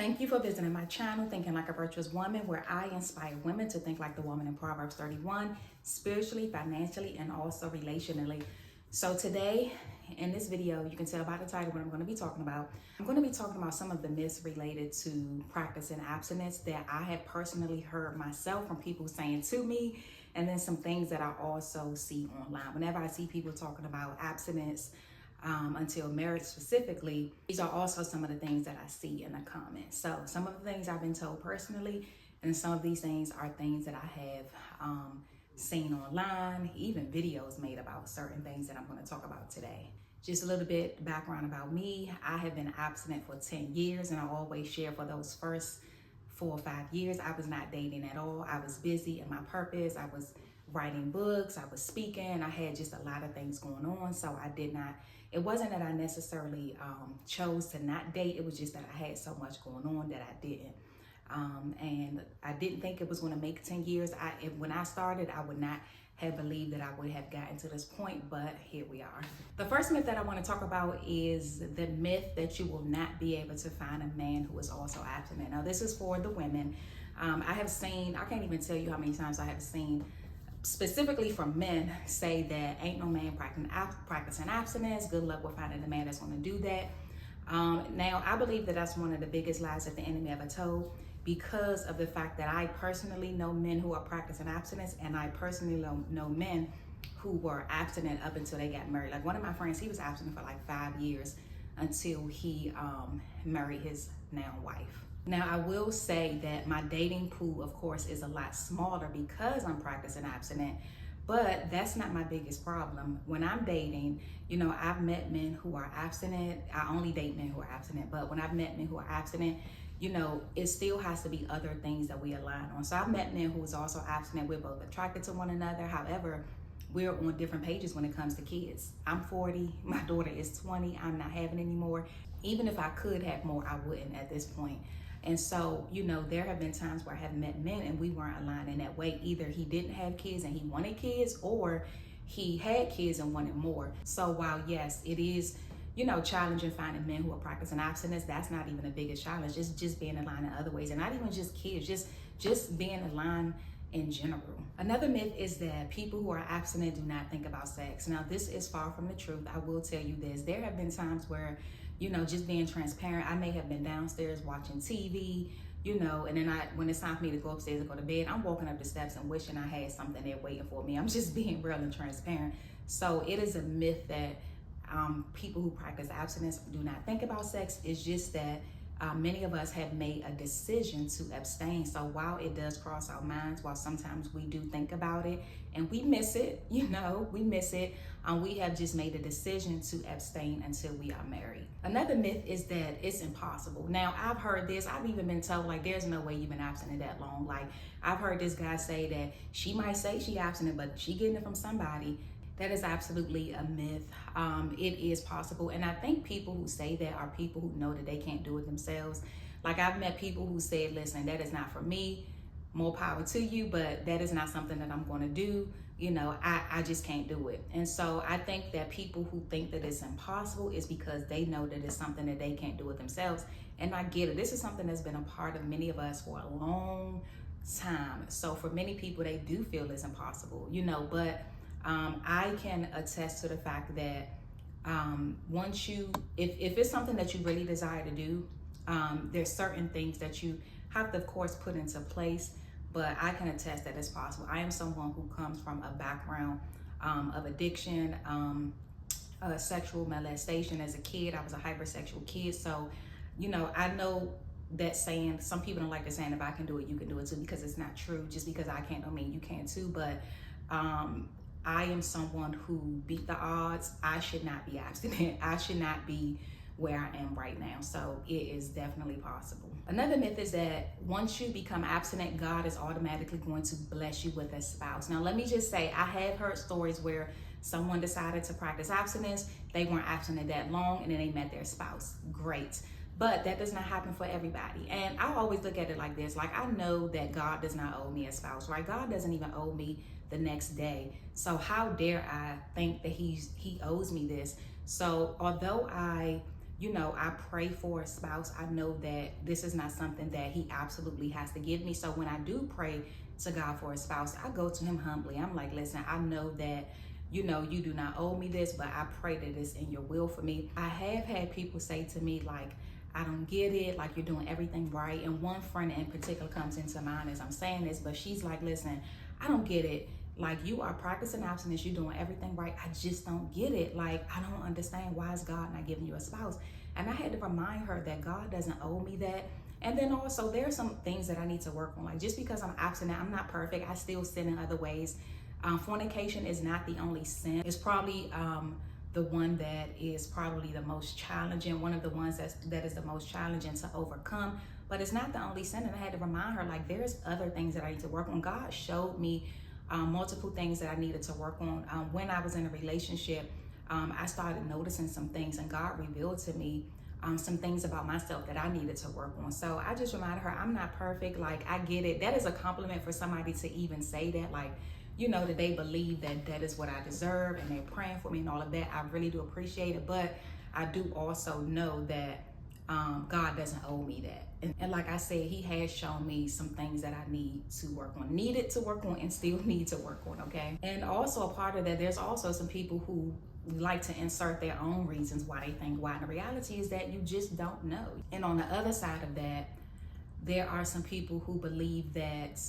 Thank you for visiting my channel, Thinking Like a Virtuous Woman, where I inspire women to think like the woman in Proverbs 31, spiritually, financially, and also relationally. So today, in this video, you can tell by the title what I'm going to be talking about. I'm going to be talking about some of the myths related to practicing abstinence that I have personally heard myself from people saying to me, and then some things that I also see online. Whenever I see people talking about abstinence, until marriage specifically, these are also some of the things that I see in the comments. So some of the things I've been told personally, and some of these things are things that I have seen online, even videos made about certain things that I'm going to talk about today. Just a little bit background about me. I have been abstinent for 10 years, and I always share for those first 4 or 5 years, I was not dating at all. I was busy in my purpose. I was writing books, I was speaking, I had just a lot of things going on. So I did not, it wasn't that I necessarily chose to not date. It was just that I had so much going on that I didn't. And I didn't think it was going to make 10 years. When I started, I would not have believed that I would have gotten to this point, but here we are. The first myth that I want to talk about is the myth that you will not be able to find a man who is also abstinent. Now, this is for the women. I have seen, I can't even tell you how many times I have seen specifically from men say that ain't no man practicing abstinence. Good luck with finding a man that's going to do that. Now, I believe that that's one of the biggest lies that the enemy ever told, because of the fact that I personally know men who are practicing abstinence, and I personally know men who were abstinent up until they got married. Like one of my friends, he was abstinent for like 5 years until he married his now wife. Now, I will say that my dating pool, of course, is a lot smaller because I'm practicing abstinent, but that's not my biggest problem. When I'm dating, you know, I've met men who are abstinent. I only date men who are abstinent, but when I've met men who are abstinent, you know, it still has to be other things that we align on. So I've met men who is also abstinent. We're both attracted to one another. However, we're on different pages when it comes to kids. I'm 40, my daughter is 20. I'm not having any more. Even if I could have more, I wouldn't at this point. And so, you know, there have been times where I have met men and we weren't aligned in that way. Either he didn't have kids and he wanted kids, or he had kids and wanted more. So while yes, it is, you know, challenging finding men who are practicing abstinence, that's not even the biggest challenge. It's just being aligned in other ways, and not even just kids, just being aligned in general. Another myth is that people who are abstinent do not think about sex. Now, this is far from the truth. I will tell you this. There have been times where, you know, just being transparent, I may have been downstairs watching TV, you know, and then when it's time for me to go upstairs and go to bed, I'm walking up the steps and wishing I had something there waiting for me. I'm just being real and transparent. So it is a myth that people who practice abstinence do not think about sex. It's just that many of us have made a decision to abstain. So while it does cross our minds, while sometimes we do think about it and we miss it, you know, we miss it, we have just made a decision to abstain until we are married. Another myth is that it's impossible. Now, I've heard this. I've even been told, like, there's no way you've been abstinent that long. Like, I've heard this guy say that she might say she abstinent, but she getting it from somebody. That is absolutely a myth. It is possible. And I think people who say that are people who know that they can't do it themselves. Like, I've met people who said, listen, that is not for me. More power to you, but that is not something that I'm going to do. You know, I just can't do it. And so I think that people who think that it's impossible is because they know that it's something that they can't do it themselves. And I get it. This is something that's been a part of many of us for a long time. So for many people, they do feel it's impossible, you know, but I can attest to the fact that once you, if it's something that you really desire to do, there's certain things that you have to, of course, put into place, but I can attest that it's possible. I am someone who comes from a background of addiction, sexual molestation as a kid. I was a hypersexual kid. So, you know, I know that saying, some people don't like the saying, if I can do it, you can do it too, because it's not true. Just because I can't don't mean you can too, but I am someone who beat the odds. I should not be abstinent. I should not be where I am right now. So it is definitely possible. Another myth is that once you become abstinent, God is automatically going to bless you with a spouse. Now, let me just say, I have heard stories where someone decided to practice abstinence. They weren't abstinent that long, and then they met their spouse. Great. But that does not happen for everybody. And I always look at it like this. Like, I know that God does not owe me a spouse, right? God doesn't even owe me the next day. So how dare I think that he owes me this? So although I I pray for a spouse. I know that this is not something that he absolutely has to give me. So when I do pray to God for a spouse, I go to him humbly. I'm like, listen, I know that, you do not owe me this, but I pray that it's in your will for me. I have had people say to me, like, I don't get it, like you're doing everything right. And one friend in particular comes into mind as I'm saying this, but she's like, listen, I don't get it. Like, you are practicing abstinence, you're doing everything right. I just don't get it. Like, I don't understand, why is God not giving you a spouse? And I had to remind her that God doesn't owe me that. And then also there are some things that I need to work on. Like, just because I'm abstinent, I'm not perfect. I still sin in other ways. Fornication is not the only sin. It's probably the one that is probably the most challenging, one of the ones that is the most challenging to overcome. But it's not the only sin. And I had to remind her, like, there's other things that I need to work on. God showed me multiple things that I needed to work on. When I was in a relationship, I started noticing some things, and God revealed to me some things about myself that I needed to work on. So I just reminded her, I'm not perfect. Like, I get it. That is a compliment for somebody to even say that, like, that they believe that that is what I deserve and they're praying for me and all of that. I really do appreciate it. But I do also know that God doesn't owe me that. And like I said, he has shown me some things that I needed to work on and still need to work on, okay? And also a part of that, there's also some people who like to insert their own reasons why they think why. And the reality is that you just don't know. And on the other side of that, there are some people who believe that,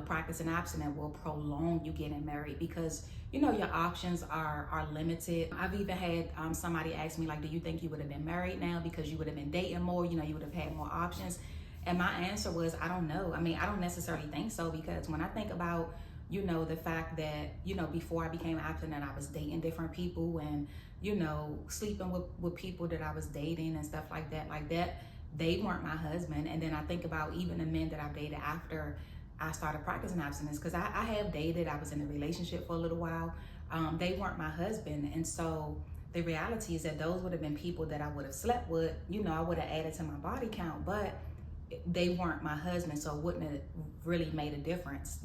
practicing abstinence will prolong you getting married because, your options are limited. I've even had somebody ask me, like, do you think you would have been married now because you would have been dating more, you would have had more options? And my answer was, I don't know. I mean, I don't necessarily think so, because when I think about, the fact that, before I became abstinent, I was dating different people and, sleeping with people that I was dating and stuff like that, they weren't my husband. And then I think about even the men that I've dated after I started practicing abstinence, because I have dated, I was in a relationship for a little while. They weren't my husband. And so the reality is that those would have been people that I would have slept with, I would have added to my body count, but they weren't my husband. So it wouldn't have really made a difference.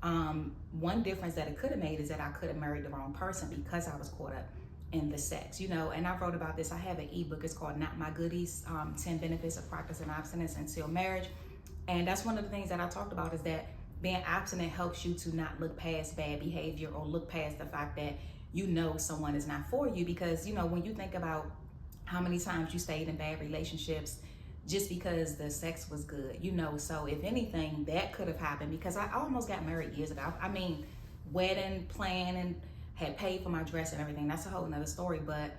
One difference that it could have made is that I could have married the wrong person because I was caught up in the sex, and I wrote about this. I have an ebook. It's called Not My Goodies, 10 Benefits of Practicing Abstinence Until Marriage. And that's one of the things that I talked about, is that being abstinent helps you to not look past bad behavior or look past the fact that someone is not for you. Because, when you think about how many times you stayed in bad relationships just because the sex was good, so if anything, that could have happened, because I almost got married years ago. I mean, wedding planning, had paid for my dress and everything. That's a whole nother story, but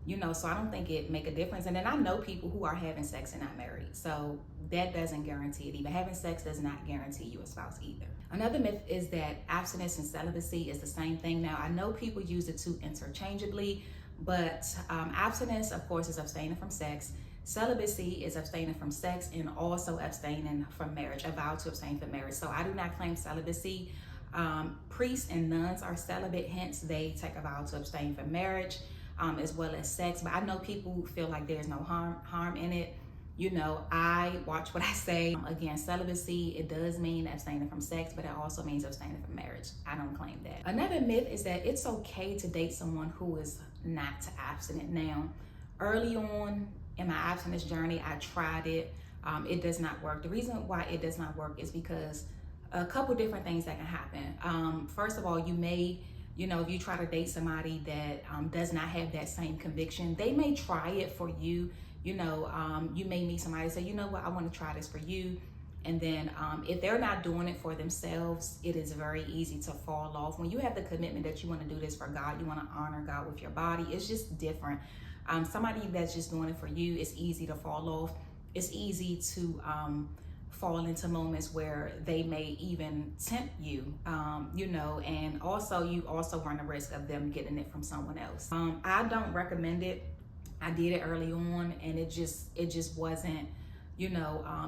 so I don't think it make a difference. And then I know people who are having sex and not married. So that doesn't guarantee it. Even having sex does not guarantee you a spouse either. Another myth is that abstinence and celibacy is the same thing. Now, I know people use the two interchangeably, but abstinence, of course, is abstaining from sex. Celibacy is abstaining from sex and also abstaining from marriage, a vow to abstain from marriage. So I do not claim celibacy. Priests and nuns are celibate, hence they take a vow to abstain from marriage, as well as sex. But I know people who feel like there's no harm in it. I watch what I say. Again, celibacy, it does mean abstaining from sex, but it also means abstaining from marriage. I don't claim that. Another myth is that it's okay to date someone who is not abstinent. Now, early on in my abstinence journey, I tried it. It does not work. The reason why it does not work is because a couple different things that can happen. First of all, you may, if you try to date somebody that does not have that same conviction, they may try it for you. You may meet somebody say, I want to try this for you. And then if they're not doing it for themselves, it is very easy to fall off. When you have the commitment that you want to do this for God, you want to honor God with your body, it's just different. Somebody that's just doing it for you, it's easy to fall off. It's easy to fall into moments where they may even tempt you, and also you also run the risk of them getting it from someone else. I don't recommend it. I did it early on, and it just wasn't,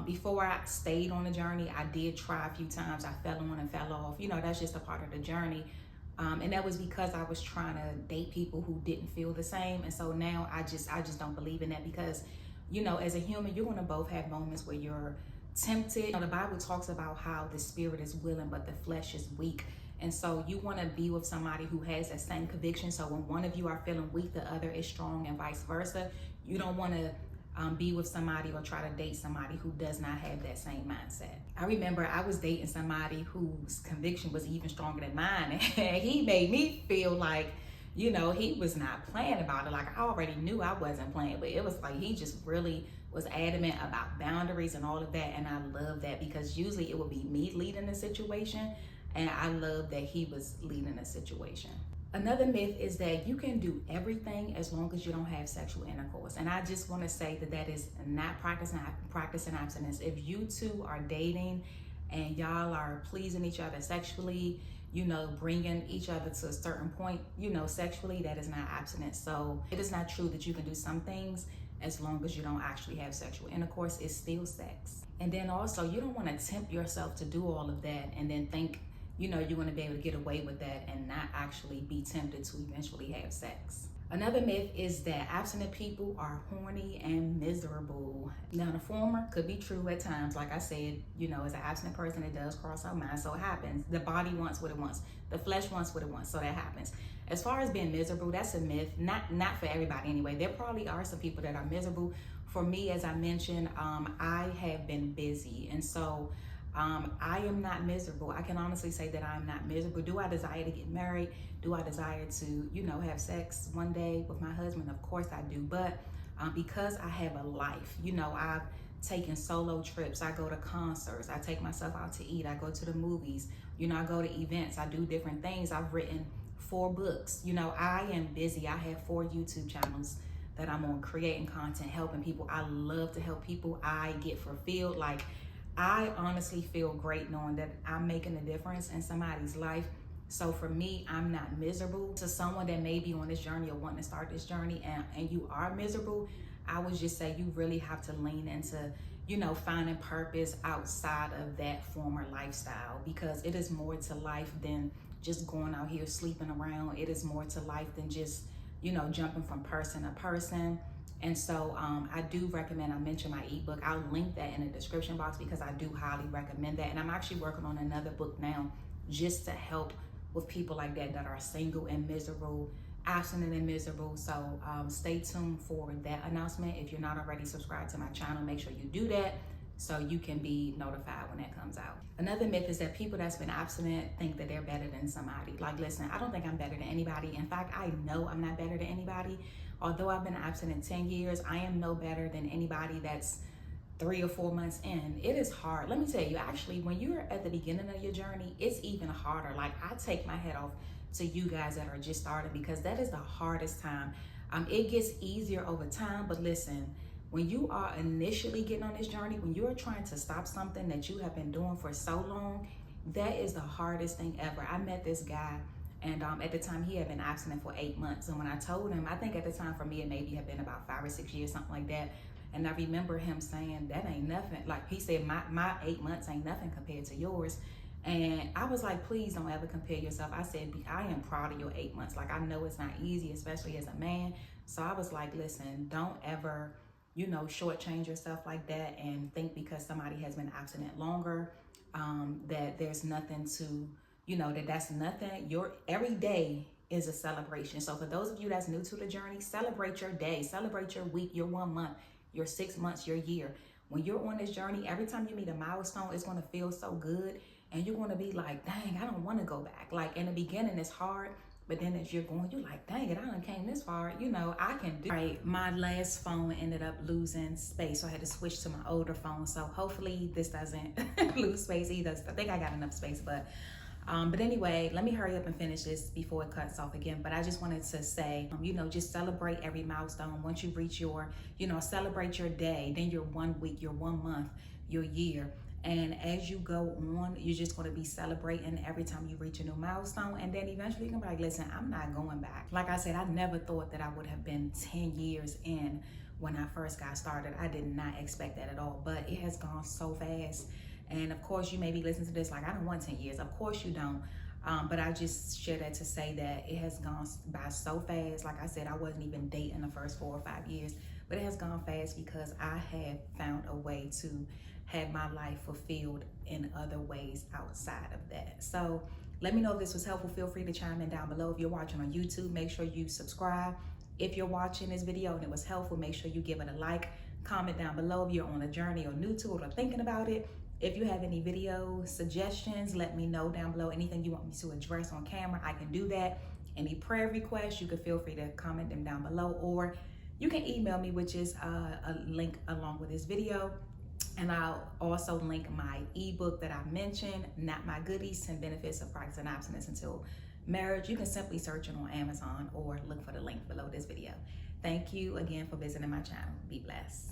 before I stayed on the journey, I did try a few times. I fell on and fell off. That's just a part of the journey. And that was because I was trying to date people who didn't feel the same. And so now I just don't believe in that, because, as a human, you're going to both have moments where you're tempted. The Bible talks about how the spirit is willing, but the flesh is weak. And so you want to be with somebody who has that same conviction. So when one of you are feeling weak, the other is strong, and vice versa. You don't want to be with somebody or try to date somebody who does not have that same mindset. I remember I was dating somebody whose conviction was even stronger than mine, and he made me feel like, you know, he was not playing about it. Like I already knew I wasn't playing, but it was like he just really was adamant about boundaries and all of that. And I love that, because usually it would be me leading the situation, and I love that he was leading the situation. Another myth is that you can do everything as long as you don't have sexual intercourse. And I just want to say that that is not practicing abstinence. If you two are dating and y'all are pleasing each other sexually, you know, bringing each other to a certain point, you know, sexually, that is not abstinence. So it is not true that you can do some things as long as you don't actually have sexual intercourse. It's still sex. And then also, you don't want to tempt yourself to do all of that and then think, you know, you're going to be able to get away with that and not actually be tempted to eventually have sex. Another myth is that abstinent people are horny and miserable. Now, the former could be true at times. Like I said, you know, as an abstinent person, it does cross our mind, so it happens. The body wants what it wants. The flesh wants what it wants, so that happens. As far as being miserable, that's a myth. Not for everybody anyway. There probably are some people that are miserable. For me, as I mentioned, I have been busy, and so I am not miserable. I can honestly say that I'm not miserable. Do I desire to get married? Do I desire to, you know, have sex one day with my husband? Of course I do. But because I have a life, you know, I've taken solo trips. I go to concerts. I take myself out to eat. I go to the movies. You know, I go to events. I do different things. I've written 4 books. You know, I am busy. I have 4 YouTube channels that I'm on, creating content, helping people. I love to help people. I get fulfilled. Like, I honestly feel great knowing that I'm making a difference in somebody's life. So for me, I'm not miserable. To someone that may be on this journey or wanting to start this journey and you are miserable, I would just say you really have to lean into, you know, finding purpose outside of that former lifestyle, because it is more to life than just going out here sleeping around. It is more to life than just, you know, jumping from person to person. And so I do recommend, I mentioned my ebook. I'll link that in the description box because I do highly recommend that. And I'm actually working on another book now just to help with people like that are single and miserable, abstinent and miserable. So stay tuned for that announcement. If you're not already subscribed to my channel, make sure you do that so you can be notified when that comes out. Another myth is that people that's been abstinent think that they're better than somebody. Like, listen, I don't think I'm better than anybody. In fact, I know I'm not better than anybody. Although I've been abstinent 10 years, I am no better than anybody that's 3 or 4 months in. It is hard. Let me tell you, actually, when you're at the beginning of your journey, it's even harder. Like, I take my hat off to you guys that are just starting, because that is the hardest time. It gets easier over time, but listen, when you are initially getting on this journey, when you're trying to stop something that you have been doing for so long, that is the hardest thing ever. I met this guy, and at the time he had been abstinent for 8 months. And when I told him, I think at the time for me, it maybe had been about 5 or 6 years, something like that. And I remember him saying, that ain't nothing. Like, he said, my 8 months ain't nothing compared to yours. And I was like, please don't ever compare yourself. I said, I am proud of your 8 months. Like, I know it's not easy, especially as a man. So I was like, listen, don't ever, you know, shortchange yourself like that and think because somebody has been abstinent longer, that there's nothing to, you know, that's nothing. Your every day is a celebration. So for those of you that's new to the journey, celebrate your day, celebrate your week, your 1 month, your 6 months, your year. When you're on this journey, every time you meet a milestone, it's going to feel so good. And you're going to be like, dang, I don't want to go back. Like, in the beginning, it's hard. But then as you're going, you're like, dang it, I done came this far. You know, I can do. All right, my last phone ended up losing space. So I had to switch to my older phone. So hopefully this doesn't lose space either. I think I got enough space, but anyway, let me hurry up and finish this before it cuts off again. But I just wanted to say, you know, just celebrate every milestone. Once you reach your, you know, celebrate your day, then your 1 week, your 1 month, your year. And as you go on, you're just going to be celebrating every time you reach a new milestone. And then eventually you're going to be like, listen, I'm not going back. Like I said, I never thought that I would have been 10 years in when I first got started. I did not expect that at all, but it has gone so fast. And of course, you may be listening to this like, I don't want 10 years. Of course you don't. But I just share that to say that it has gone by so fast. Like I said, I wasn't even dating the first 4 or 5 years, but it has gone fast because I have found a way to have my life fulfilled in other ways outside of that. So let me know if this was helpful. Feel free to chime in down below. If you're watching on YouTube, make sure you subscribe If you're watching this video and it was helpful, make sure you give it a like, comment down below if you're on a journey or new to it or thinking about it. If you have any video suggestions, let me know down below. Anything you want me to address on camera, I can do that. Any prayer requests, you can feel free to comment them down below, or you can email me, which is a link along with this video. And I'll also link my ebook that I mentioned, Not My Goodies, 10 Benefits of Practicing Abstinence Until Marriage. You can simply search it on Amazon or look for the link below this video. Thank you again for visiting my channel. Be blessed.